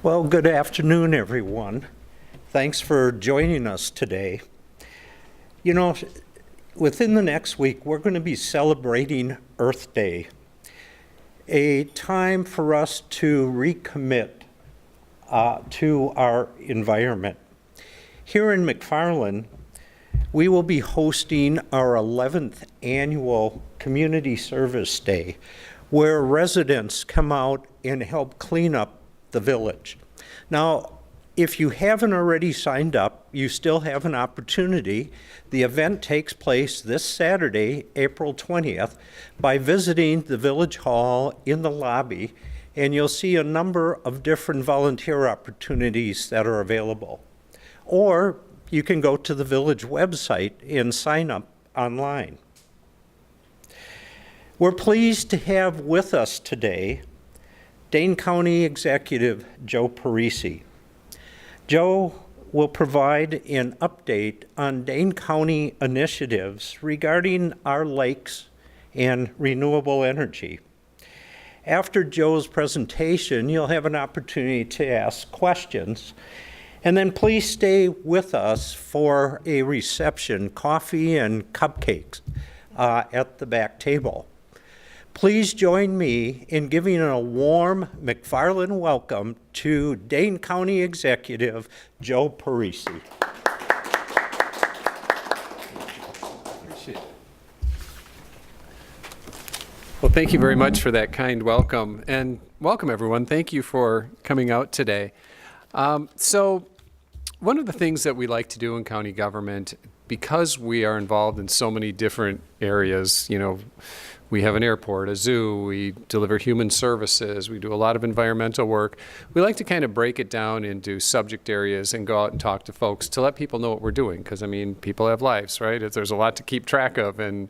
Well, good afternoon, everyone. Thanks for joining us today. You know, within the next week, we're going to be celebrating Earth Day, a time for us to recommit to our environment. Here in McFarland, we will be hosting our 11th annual Community Service Day, where residents come out and help clean up the village. Now, if you haven't already signed up, you still have an opportunity. The event takes place this Saturday, April 20th, by visiting the Village Hall in the lobby, and you'll see a number of different volunteer opportunities that are available. Or you can go to the village website and sign up online. We're pleased to have with us today Dane County Executive Joe Parisi. Joe will provide an update on Dane County initiatives regarding our lakes and renewable energy. After Joe's presentation, you'll have an opportunity to ask questions. And then please stay with us for a reception, coffee and cupcakes at the back table. Please join me in giving a warm McFarland welcome to Dane County Executive Joe Parisi. Appreciate it. Well, thank you very much for that kind welcome. And welcome, everyone. Thank you for coming out today. So one of the things that we like to do in county government, because we are involved in so many different areas, we have an airport, a zoo, we deliver human services, we do a lot of environmental work. We like to kind of break it down into subject areas and go out and talk to folks to let people know what we're doing. Because, people have lives, right? There's a lot to keep track of. And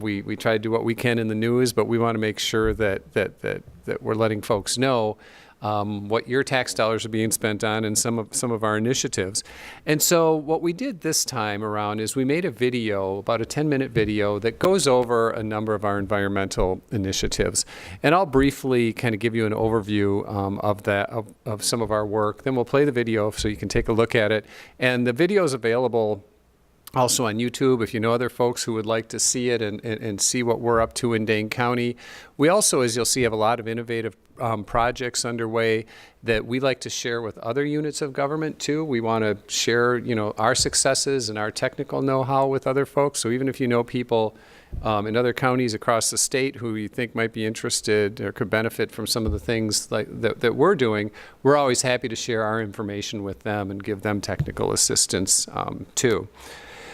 we try to do what we can in the news, but we want to make sure that we're letting folks know what your tax dollars are being spent on and some of our initiatives. And so what we did this time around is we made a video, about a 10-minute video, that goes over a number of our environmental initiatives. And I'll briefly kind of give you an overview of some of our work. Then we'll play the video so you can take a look at it. And the video is available also on YouTube, if you know other folks who would like to see it and see what we're up to in Dane County. We also, as you'll see, have a lot of innovative projects underway that we like to share with other units of government too. We want to share, our successes and our technical know-how with other folks. So even if you know people in other counties across the state who you think might be interested or could benefit from some of the things like that we're doing, we're always happy to share our information with them and give them technical assistance too.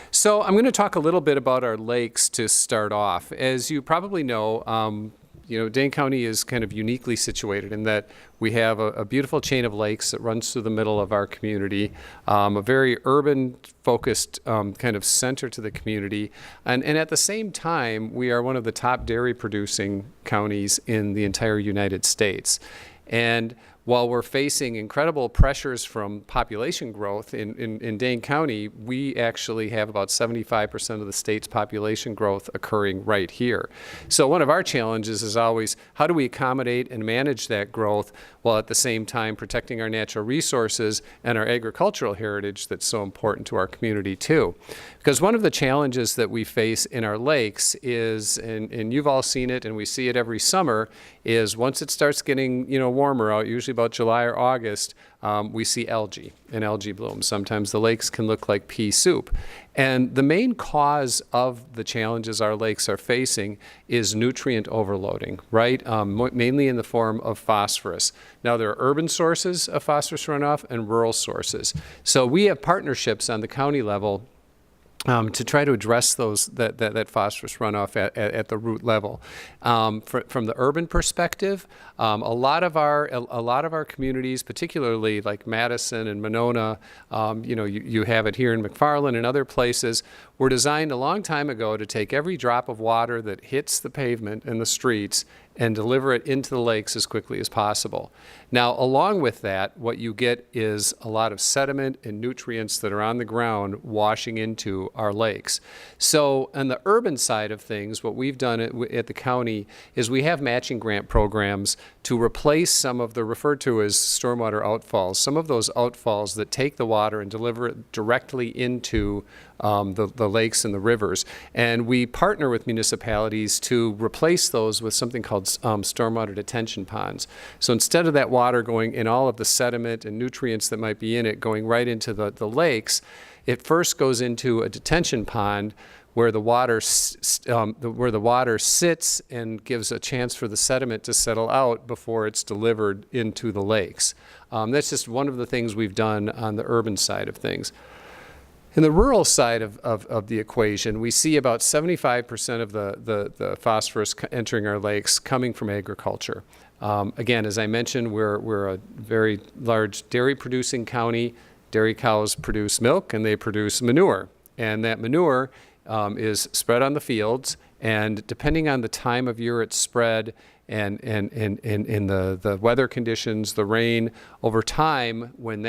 So I'm going to talk a little bit about our lakes to start off. As you probably know, Dane County is kind of uniquely situated in that we have a beautiful chain of lakes that runs through the middle of our community, a very urban-focused kind of center to the community. And at the same time, we are one of the top dairy-producing counties in the entire United States. And while we're facing incredible pressures from population growth in Dane County, we actually have about 75% of the state's population growth occurring right here. So one of our challenges is always, how do we accommodate and manage that growth while at the same time protecting our natural resources and our agricultural heritage that's so important to our community too? Because one of the challenges that we face in our lakes is, and you've all seen it and we see it every summer, is once it starts getting warmer out, usually about July or August, we see algae and algae blooms. Sometimes the lakes can look like pea soup. And the main cause of the challenges our lakes are facing is nutrient overloading, right? Mainly in the form of phosphorus. Now there are urban sources of phosphorus runoff and rural sources. So we have partnerships on the county level to try to address that phosphorus runoff at the root level. From the urban perspective, a lot of our communities, particularly like Madison and Mendota, you have it here in McFarland and other places, were designed a long time ago to take every drop of water that hits the pavement and the streets and deliver it into the lakes as quickly as possible. Now, along with that, what you get is a lot of sediment and nutrients that are on the ground washing into our lakes. So on the urban side of things, what we've done at the county is we have matching grant programs to replace some of the referred to as stormwater outfalls, some of those outfalls that take the water and deliver it directly into the lakes and the rivers. And we partner with municipalities to replace those with something called stormwater detention ponds. So instead of that water going in all of the sediment and nutrients that might be in it going right into the lakes, it first goes into a detention pond where the water sits and gives a chance for the sediment to settle out before it's delivered into the lakes. That's just one of the things we've done on the urban side of things. In the rural side of the equation, we see about 75% of the phosphorus entering our lakes coming from agriculture. Again, as I mentioned, we're a very large dairy-producing county. Dairy cows produce milk and they produce manure. And that manure is spread on the fields, and depending on the time of year it's spread and the weather conditions, the rain, over time, when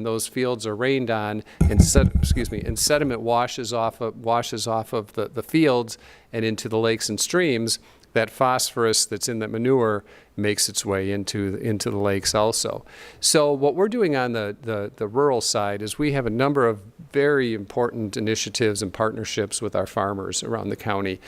those fields are rained on and sediment washes off of the fields and into the lakes and streams, that phosphorus that's in that manure makes its way into the lakes also. So what we're doing on the rural side is we have a number of very important initiatives and partnerships with our farmers around the county,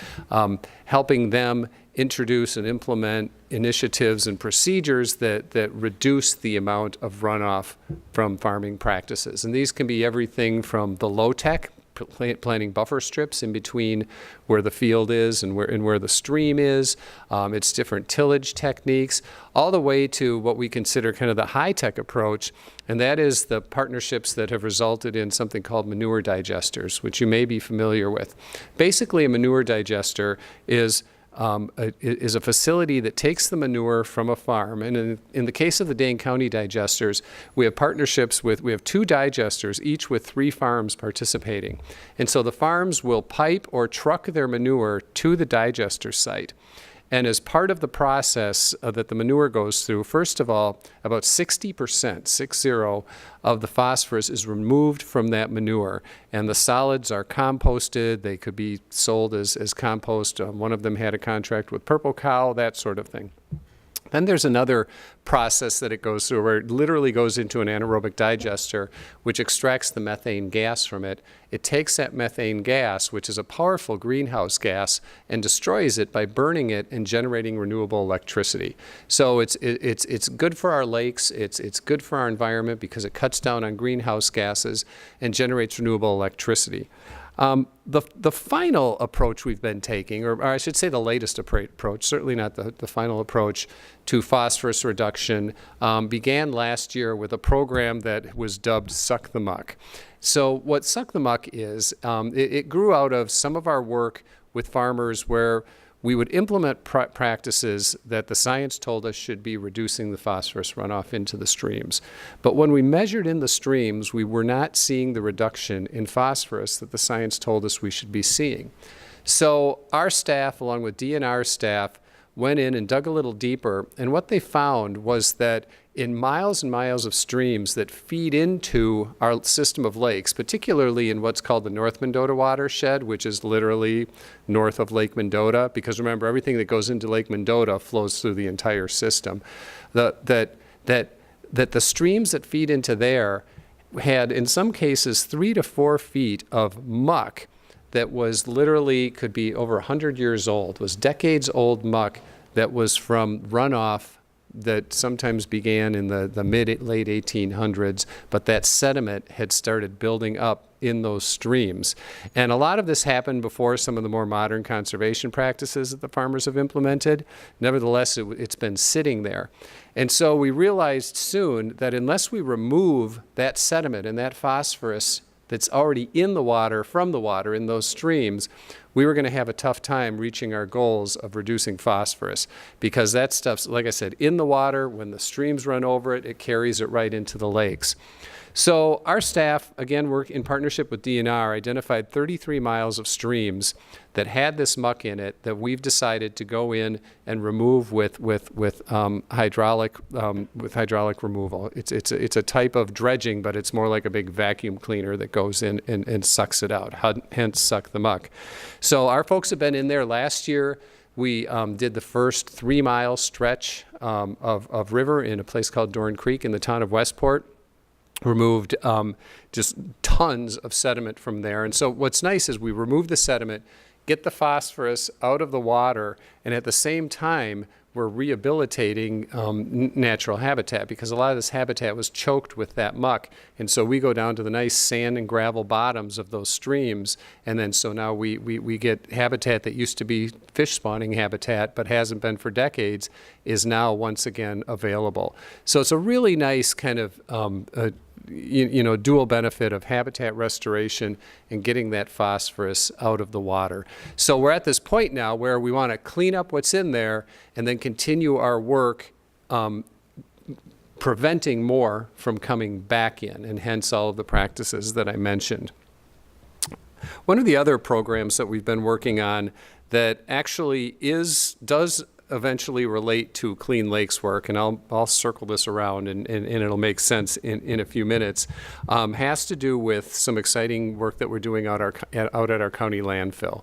helping them introduce and implement initiatives and procedures that reduce the amount of runoff from farming practices. And these can be everything from the low-tech, planting buffer strips in between where the field is and where the stream is. It's different tillage techniques, all the way to what we consider kind of the high-tech approach, and that is the partnerships that have resulted in something called manure digesters, which you may be familiar with. Basically, a manure digester is a facility that takes the manure from a farm. And in the case of the Dane County digesters, we have partnerships we have 2 digesters, each with 3 farms participating. And so the farms will pipe or truck their manure to the digester site. And as part of the process that the manure goes through, first of all, about 60%, 60, of the phosphorus is removed from that manure. And the solids are composted. They could be sold as compost. One of them had a contract with Purple Cow, that sort of thing. Then there's another process that it goes through where it literally goes into an anaerobic digester, which extracts the methane gas from it. It takes that methane gas, which is a powerful greenhouse gas, and destroys it by burning it and generating renewable electricity. So it's good for our lakes, it's good for our environment because it cuts down on greenhouse gases and generates renewable electricity. The final approach we've been taking, or I should say the latest approach, certainly not the final approach to phosphorus reduction, began last year with a program that was dubbed Suck the Muck. So what Suck the Muck is, it grew out of some of our work with farmers where we would implement practices that the science told us should be reducing the phosphorus runoff into the streams. But when we measured in the streams, we were not seeing the reduction in phosphorus that the science told us we should be seeing. So our staff, along with DNR staff, went in and dug a little deeper, and what they found was that in miles and miles of streams that feed into our system of lakes, particularly in what's called the North Mendota Watershed, which is literally north of Lake Mendota, because remember, everything that goes into Lake Mendota flows through the entire system, that the streams that feed into there had, in some cases, 3 to 4 feet of muck that was literally, could be over 100 years old, was decades old muck that was from runoff that sometimes began in the late 1800s, but that sediment had started building up in those streams. And a lot of this happened before some of the more modern conservation practices that the farmers have implemented. Nevertheless, it's been sitting there. And so we realized soon that unless we remove that sediment and that phosphorus that's already in the water, from the water, in those streams, we were going to have a tough time reaching our goals of reducing phosphorus, because that stuff's, like I said, in the water. When the streams run over it, it carries it right into the lakes. So our staff, again, work in partnership with DNR, identified 33 miles of streams that had this muck in it that we've decided to go in and remove with hydraulic removal. It's a type of dredging, but it's more like a big vacuum cleaner that goes in and sucks it out, hence suck the muck. So our folks have been in there. Last year, we did the first 3-mile stretch of river in a place called Dorn Creek in the town of Westport. Removed just tons of sediment from there. And so what's nice is we remove the sediment, get the phosphorus out of the water, and at the same time, we're rehabilitating natural habitat, because a lot of this habitat was choked with that muck. And so we go down to the nice sand and gravel bottoms of those streams, and then so now we get habitat that used to be fish spawning habitat but hasn't been for decades, is now once again available. So it's a really nice kind of dual benefit of habitat restoration and getting that phosphorus out of the water. So we're at this point now where we want to clean up what's in there and then continue our work preventing more from coming back in, and hence all of the practices that I mentioned. One of the other programs that we've been working on that actually does eventually relate to Clean Lakes work, and I'll circle this around and it'll make sense in a few minutes, has to do with some exciting work that we're doing out at our county landfill.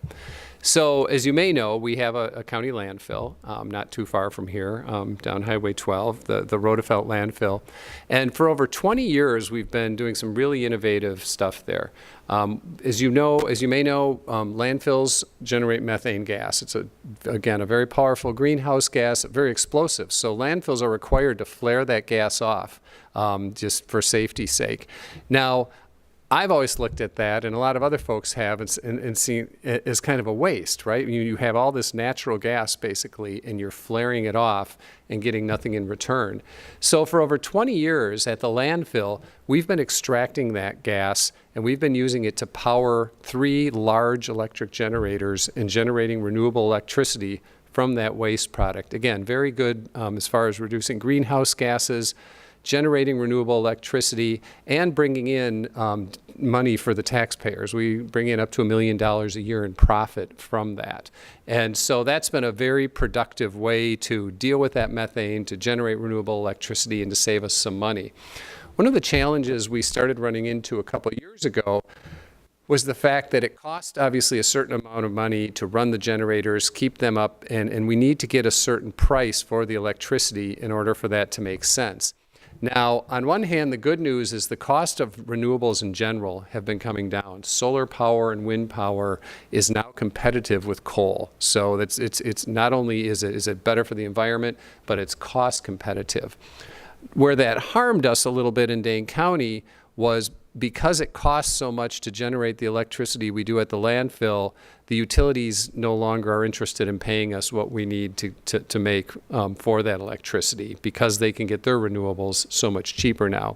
So as you may know, we have a county landfill not too far from here, down Highway 12, the Rodefelt landfill. And for over 20 years, we've been doing some really innovative stuff there. As you may know, landfills generate methane gas. It's, again, a very powerful greenhouse gas, very explosive. So landfills are required to flare that gas off just for safety's sake. Now, I've always looked at that, and a lot of other folks have, and seen it as kind of a waste, right? You have all this natural gas, basically, and you're flaring it off and getting nothing in return. So for over 20 years at the landfill, we've been extracting that gas, and we've been using it to power 3 large electric generators and generating renewable electricity from that waste product. Again, very good as far as reducing greenhouse gases, generating renewable electricity, and bringing in money for the taxpayers. We bring in up to $1 million a year in profit from that. And so that's been a very productive way to deal with that methane, to generate renewable electricity, and to save us some money. One of the challenges we started running into a couple of years ago was the fact that it cost obviously a certain amount of money to run the generators, keep them up, and we need to get a certain price for the electricity in order for that to make sense. Now, on one hand, the good news is the cost of renewables in general have been coming down. Solar power and wind power is now competitive with coal. So it's not only is it better for the environment, but it's cost competitive. Where that harmed us a little bit in Dane County was because it costs so much to generate the electricity we do at the landfill, the utilities no longer are interested in paying us what we need to make for that electricity, because they can get their renewables so much cheaper now.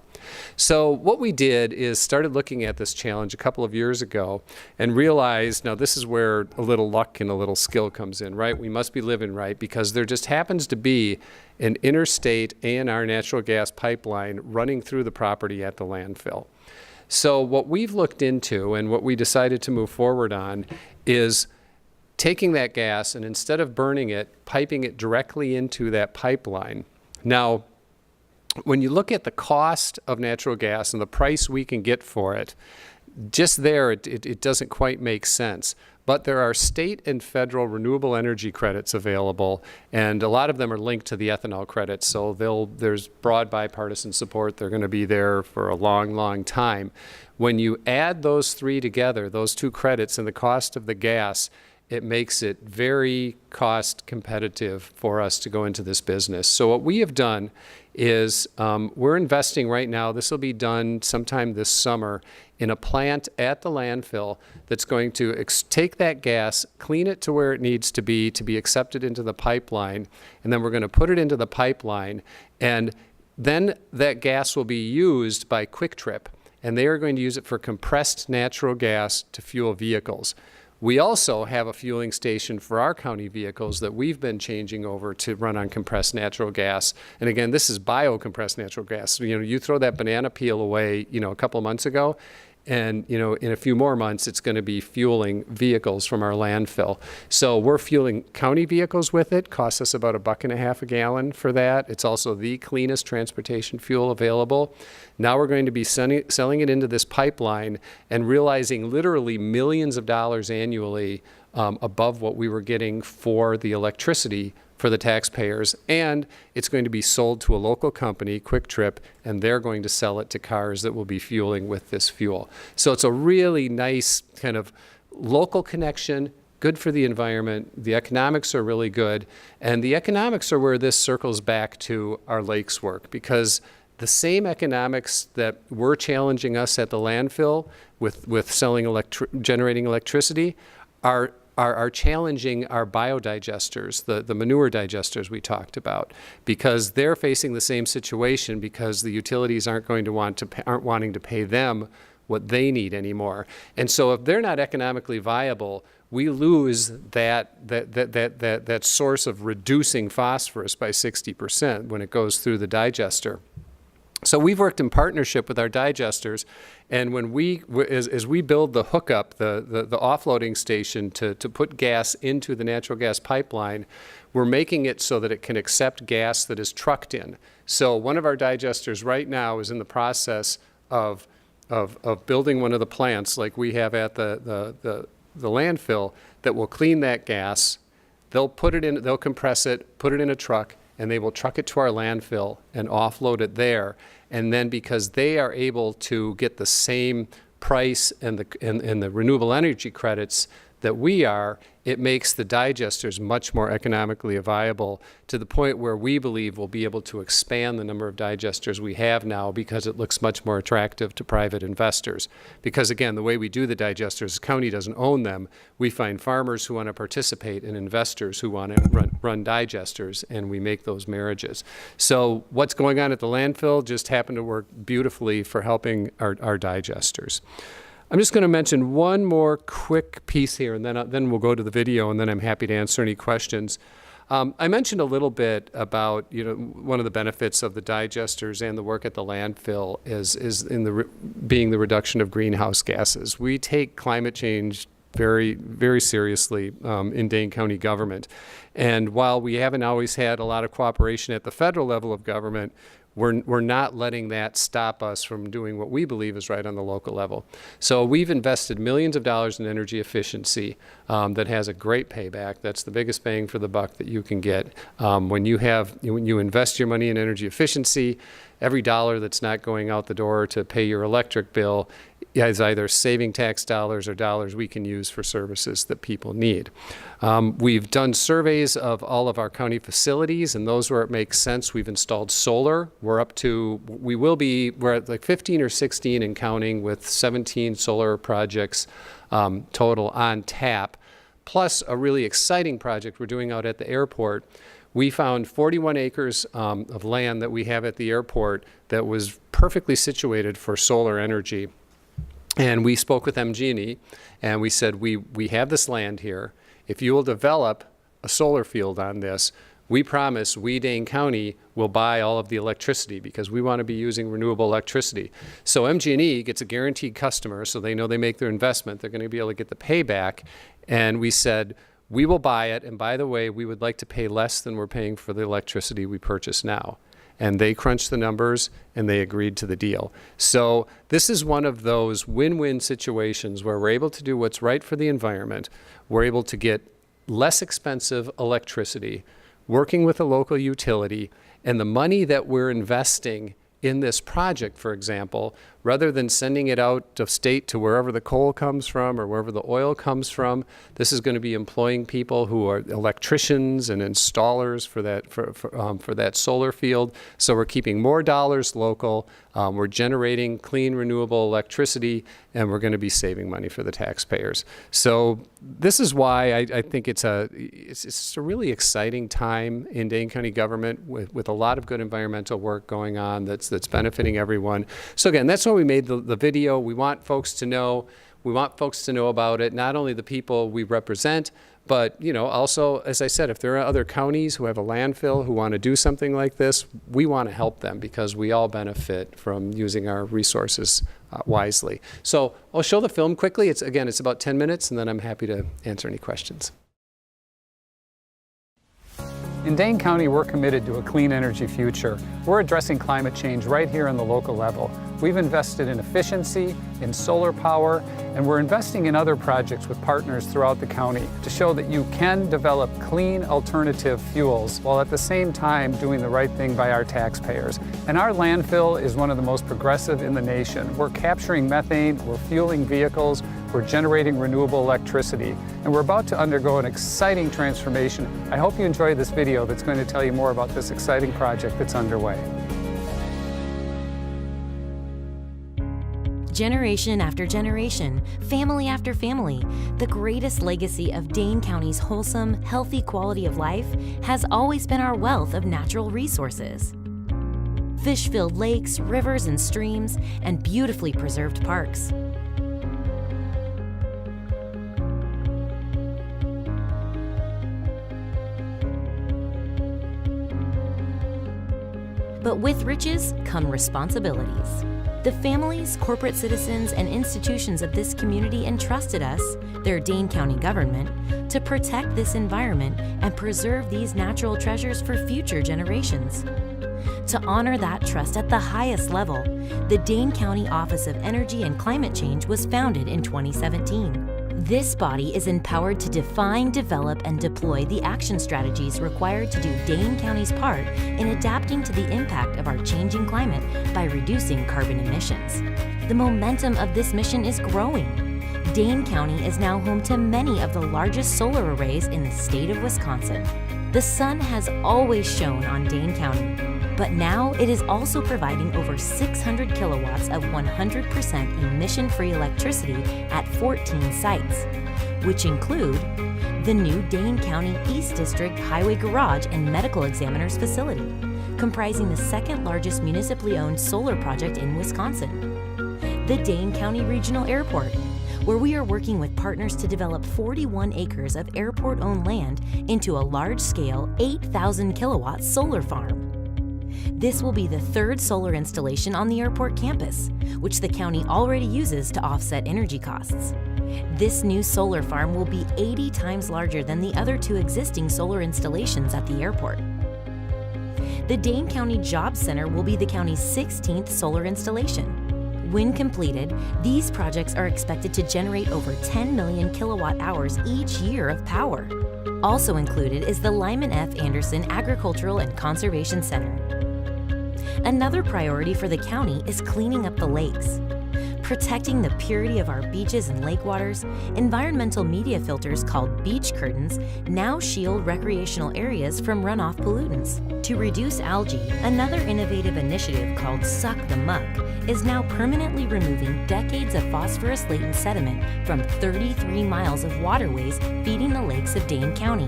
So what we did is started looking at this challenge a couple of years ago and realized, now this is where a little luck and a little skill comes in, right? We must be living right, because there just happens to be an interstate A&R natural gas pipeline running through the property at the landfill. So what we've looked into and what we decided to move forward on is taking that gas and, instead of burning it, piping it directly into that pipeline. Now, when you look at the cost of natural gas and the price we can get for it, just there it doesn't quite make sense. But there are state and federal renewable energy credits available, and a lot of them are linked to the ethanol credits, so there's broad bipartisan support. They're going to be there for a long, long time. When you add those 3 together, those 2 credits and the cost of the gas, it makes it very cost competitive for us to go into this business. So what we have done is we're investing right now, this will be done sometime this summer, in a plant at the landfill that's going to take that gas, clean it to where it needs to be accepted into the pipeline, and then we're going to put it into the pipeline, and then that gas will be used by Quick Trip, and they are going to use it for compressed natural gas to fuel vehicles. We also have a fueling station for our county vehicles that we've been changing over to run on compressed natural gas. And again, this is bio-compressed natural gas. You throw that banana peel away, a couple of months ago, and in a few more months, it's going to be fueling vehicles from our landfill. So we're fueling county vehicles with it. Costs us about $1.50 a gallon for that. It's also the cleanest transportation fuel available. Now we're going to be selling it into this pipeline and realizing literally millions of dollars annually above what we were getting for the electricity for the taxpayers, and it's going to be sold to a local company, Quick Trip, and they're going to sell it to cars that will be fueling with this fuel. So it's a really nice kind of local connection, good for the environment. The economics are really good, and the economics are where this circles back to our lakes work, because the same economics that were challenging us at the landfill with generating electricity are challenging our biodigesters, the manure digesters we talked about, because they're facing the same situation because the utilities aren't wanting to pay them what they need anymore. And so if they're not economically viable, we lose that source of reducing phosphorus by 60% when it goes through the digester. So we've worked in partnership with our digesters, and as we build the hookup, the offloading station to put gas into the natural gas pipeline, we're making it so that it can accept gas that is trucked in. So one of our digesters right now is in the process of building one of the plants like we have at the landfill that will clean that gas. They'll compress it, put it in a truck, and they will truck it to our landfill and offload it there. And then because they are able to get the same price and the renewable energy credits that we are, it makes the digesters much more economically viable to the point where we believe we'll be able to expand the number of digesters we have now because it looks much more attractive to private investors. Because again, the way we do the digesters, the county doesn't own them. We find farmers who want to participate and investors who want to run digesters, and we make those marriages. So what's going on at the landfill just happened to work beautifully for helping our digesters. I'm just going to mention one more quick piece here, and then we'll go to the video, and then I'm happy to answer any questions. I mentioned a little bit about one of the benefits of the digesters and the work at the landfill is being the reduction of greenhouse gases. We take climate change very, very seriously in Dane County government, and while we haven't always had a lot of cooperation at the federal level of government, we're not letting that stop us from doing what we believe is right on the local level. So we've invested millions of dollars in energy efficiency that has a great payback. That's the biggest bang for the buck that you can get. When you invest your money in energy efficiency, every dollar that's not going out the door to pay your electric bill is either saving tax dollars or dollars we can use for services that people need. We've done surveys of all of our county facilities, and those where it makes sense, we've installed solar. We're at like 15 or 16 and counting with 17 solar projects total on tap, plus a really exciting project we're doing out at the airport. We found 41 acres of land that we have at the airport that was perfectly situated for solar energy. And we spoke with MG&E, and we said, we have this land here. If you will develop a solar field on this, we promise we, Dane County, will buy all of the electricity because we want to be using renewable electricity. So MG&E gets a guaranteed customer, so they know they make their investment. They're going to be able to get the payback. And we said, we will buy it, and by the way, we would like to pay less than we're paying for the electricity we purchase now. And they crunched the numbers, and they agreed to the deal. So this is one of those win-win situations where we're able to do what's right for the environment. We're able to get less expensive electricity, working with a local utility, and the money that we're investing in this project, for example, rather than sending it out of state to wherever the coal comes from or wherever the oil comes from, this is going to be employing people who are electricians and installers for that solar field. So we're keeping more dollars local, we're generating clean, renewable electricity, and we're going to be saving money for the taxpayers. So this is why I think it's a really exciting time in Dane County government with a lot of good environmental work going on that's benefiting everyone. So again, that's why we made the video. We want folks to know We want folks to know about it, not only the people we represent, but also, as I said, if there are other counties who have a landfill who want to do something like this, we want to help them because we all benefit from using our resources wisely. So I'll show the film quickly. It's about 10 minutes, and then I'm happy to answer any questions. In Dane County, we're committed to a clean energy future. We're addressing climate change right here on the local level. We've invested in efficiency, in solar power, and we're investing in other projects with partners throughout the county to show that you can develop clean alternative fuels while at the same time doing the right thing by our taxpayers. And our landfill is one of the most progressive in the nation. We're capturing methane, we're fueling vehicles, we're generating renewable electricity, and we're about to undergo an exciting transformation. I hope you enjoy this video that's going to tell you more about this exciting project that's underway. Generation after generation, family after family, the greatest legacy of Dane County's wholesome, healthy quality of life has always been our wealth of natural resources. Fish-filled lakes, rivers and streams, and beautifully preserved parks. But with riches come responsibilities. The families, corporate citizens, and institutions of this community entrusted us, their Dane County government, to protect this environment and preserve these natural treasures for future generations. To honor that trust at the highest level, the Dane County Office of Energy and Climate Change was founded in 2017. This body is empowered to define, develop, and deploy the action strategies required to do Dane County's part in adapting to the impact of our changing climate by reducing carbon emissions. The momentum of this mission is growing. Dane County is now home to many of the largest solar arrays in the state of Wisconsin. The sun has always shone on Dane County, but now it is also providing over 600 kilowatts of 100% emission-free electricity at 14 sites, which include the new Dane County East District Highway Garage and Medical Examiner's Facility, comprising the second largest municipally owned solar project in Wisconsin, the Dane County Regional Airport, where we are working with partners to develop 41 acres of airport-owned land into a large-scale 8,000 kilowatt solar farm. This will be the third solar installation on the airport campus, which the county already uses to offset energy costs. This new solar farm will be 80 times larger than the other two existing solar installations at the airport. The Dane County Jobs Center will be the county's 16th solar installation. When completed, these projects are expected to generate over 10 million kilowatt hours each year of power. Also included is the Lyman F. Anderson Agricultural and Conservation Center. Another priority for the county is cleaning up the lakes. Protecting the purity of our beaches and lake waters, environmental media filters called beach curtains now shield recreational areas from runoff pollutants. To reduce algae, another innovative initiative called Suck the Muck is now permanently removing decades of phosphorus-laden sediment from 33 miles of waterways feeding the lakes of Dane County.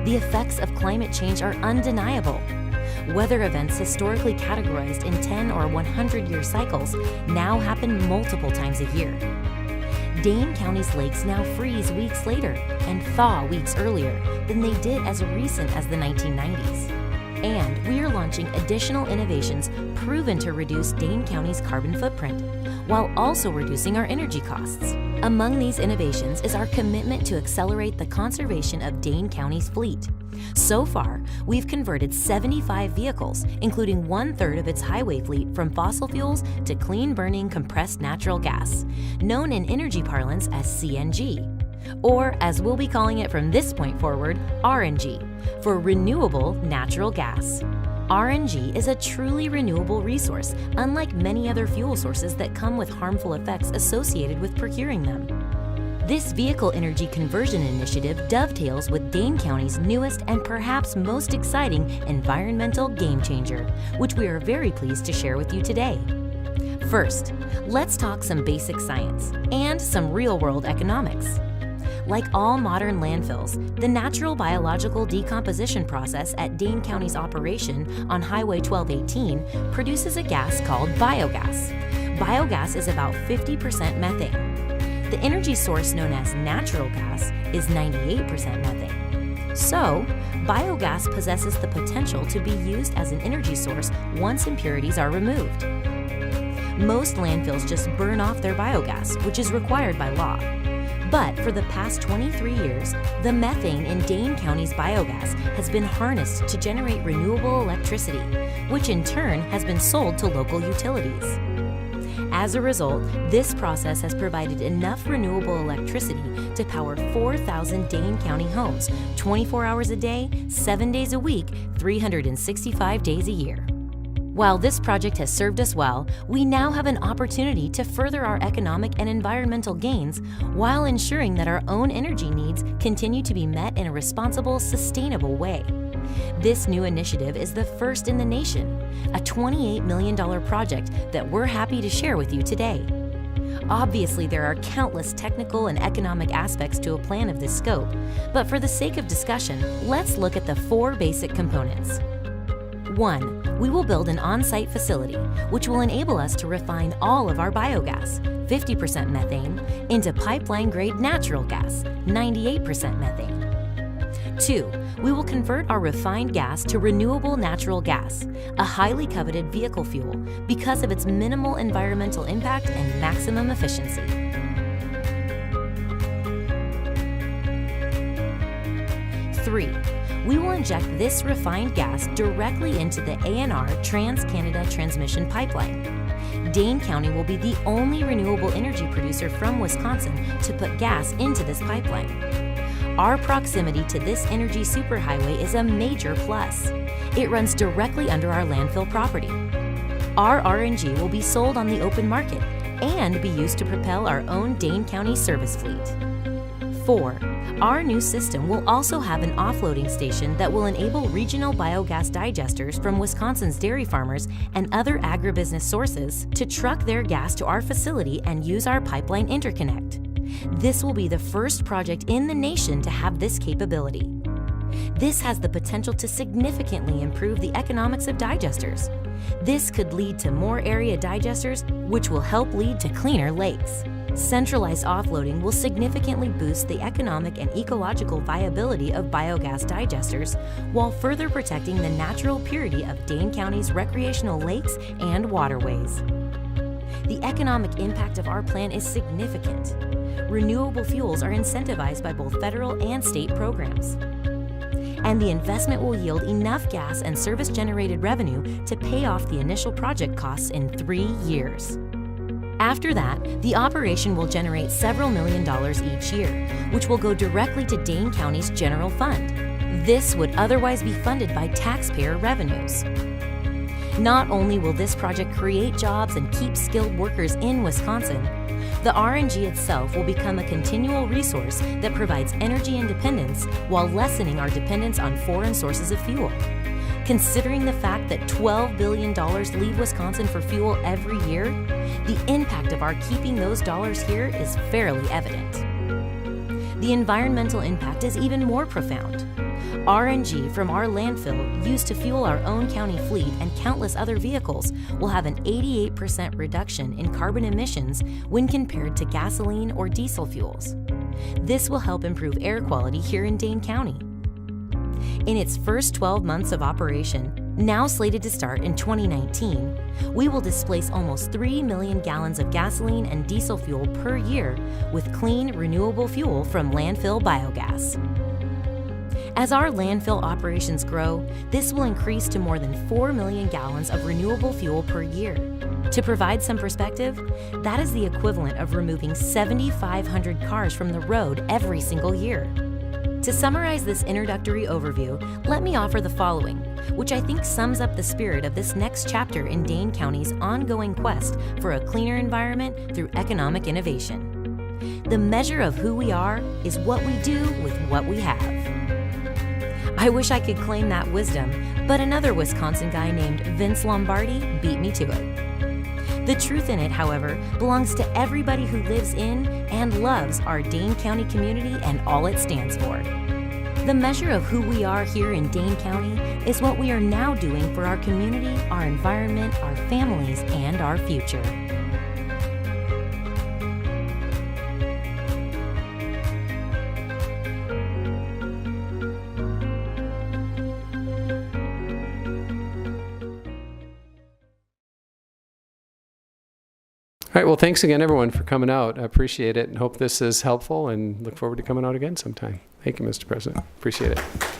The effects of climate change are undeniable. Weather events historically categorized in 10 or 100-year cycles now happen multiple times a year. Dane County's lakes now freeze weeks later and thaw weeks earlier than they did as recent as the 1990s. And we are launching additional innovations proven to reduce Dane County's carbon footprint, while also reducing our energy costs. Among these innovations is our commitment to accelerate the conservation of Dane County's fleet. So far, we've converted 75 vehicles, including 1/3 of its highway fleet, from fossil fuels to clean-burning compressed natural gas, known in energy parlance as CNG, or as we'll be calling it from this point forward, RNG, for renewable natural gas. RNG is a truly renewable resource, unlike many other fuel sources that come with harmful effects associated with procuring them. This vehicle energy conversion initiative dovetails with Dane County's newest and perhaps most exciting environmental game changer, which we are very pleased to share with you today. First, let's talk some basic science and some real-world economics. Like all modern landfills, the natural biological decomposition process at Dane County's operation on Highway 1218 produces a gas called biogas. Biogas is about 50% methane. The energy source known as natural gas is 98% methane. So, biogas possesses the potential to be used as an energy source once impurities are removed. Most landfills just burn off their biogas, which is required by law. But for the past 23 years, the methane in Dane County's biogas has been harnessed to generate renewable electricity, which in turn has been sold to local utilities. As a result, this process has provided enough renewable electricity to power 4,000 Dane County homes 24 hours a day, 7 days a week, 365 days a year. While this project has served us well, we now have an opportunity to further our economic and environmental gains while ensuring that our own energy needs continue to be met in a responsible, sustainable way. This new initiative is the first in the nation, a $28 million project that we're happy to share with you today. Obviously, there are countless technical and economic aspects to a plan of this scope, but for the sake of discussion, let's look at the 4 basic components. 1. We will build an on-site facility, which will enable us to refine all of our biogas, 50% methane, into pipeline-grade natural gas, 98% methane. 2. We will convert our refined gas to renewable natural gas, a highly coveted vehicle fuel because of its minimal environmental impact and maximum efficiency. 3. We will inject this refined gas directly into the ANR Trans-Canada Transmission Pipeline. Dane County will be the only renewable energy producer from Wisconsin to put gas into this pipeline. Our proximity to this energy superhighway is a major plus. It runs directly under our landfill property. Our RNG will be sold on the open market and be used to propel our own Dane County service fleet. 4. Our new system will also have an offloading station that will enable regional biogas digesters from Wisconsin's dairy farmers and other agribusiness sources to truck their gas to our facility and use our pipeline interconnect. This will be the first project in the nation to have this capability. This has the potential to significantly improve the economics of digesters. This could lead to more area digesters, which will help lead to cleaner lakes. Centralized offloading will significantly boost the economic and ecological viability of biogas digesters while further protecting the natural purity of Dane County's recreational lakes and waterways. The economic impact of our plan is significant. Renewable fuels are incentivized by both federal and state programs. And the investment will yield enough gas and service-generated revenue to pay off the initial project costs in 3 years. After that, the operation will generate several $1 million each year, which will go directly to Dane County's general fund. This would otherwise be funded by taxpayer revenues. Not only will this project create jobs and keep skilled workers in Wisconsin, the RNG itself will become a continual resource that provides energy independence while lessening our dependence on foreign sources of fuel. Considering the fact that $12 billion leave Wisconsin for fuel every year, the impact of our keeping those dollars here is fairly evident. The environmental impact is even more profound. RNG from our landfill used to fuel our own county fleet and countless other vehicles will have an 88% reduction in carbon emissions when compared to gasoline or diesel fuels. This will help improve air quality here in Dane County. In its first 12 months of operation, now slated to start in 2019, we will displace almost 3 million gallons of gasoline and diesel fuel per year with clean, renewable fuel from landfill biogas. As our landfill operations grow, this will increase to more than 4 million gallons of renewable fuel per year. To provide some perspective, that is the equivalent of removing 7,500 cars from the road every single year. To summarize this introductory overview, let me offer the following, which I think sums up the spirit of this next chapter in Dane County's ongoing quest for a cleaner environment through economic innovation. The measure of who we are is what we do with what we have. I wish I could claim that wisdom, but another Wisconsin guy named Vince Lombardi beat me to it. The truth in it, however, belongs to everybody who lives in and loves our Dane County community and all it stands for. The measure of who we are here in Dane County is what we are now doing for our community, our environment, our families, and our future. right, well, thanks again, everyone, for coming out. I appreciate it and hope this is helpful and look forward to coming out again sometime. Thank you, Mr. President. Appreciate it.